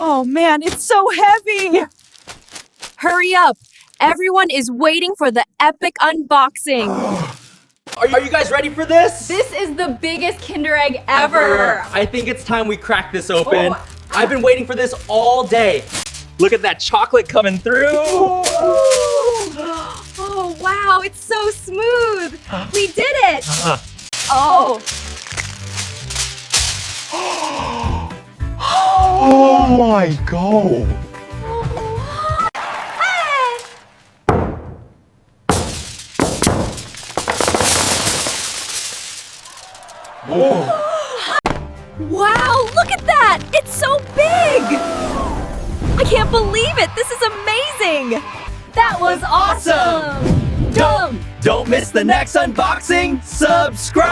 Oh man, it's so heavy! Hurry up! Everyone is waiting for the epic unboxing. Are you guys ready for this? This is the biggest Kinder Egg ever. I think it's time we crack this open. Oh. I've been waiting for this all day. Look at that chocolate coming through. Oh wow, it's so smooth. We did it. Oh. Oh my God! Wow, look at that! It's so big! I can't believe it! This is amazing! That was awesome! Don't miss the next unboxing. Subscribe!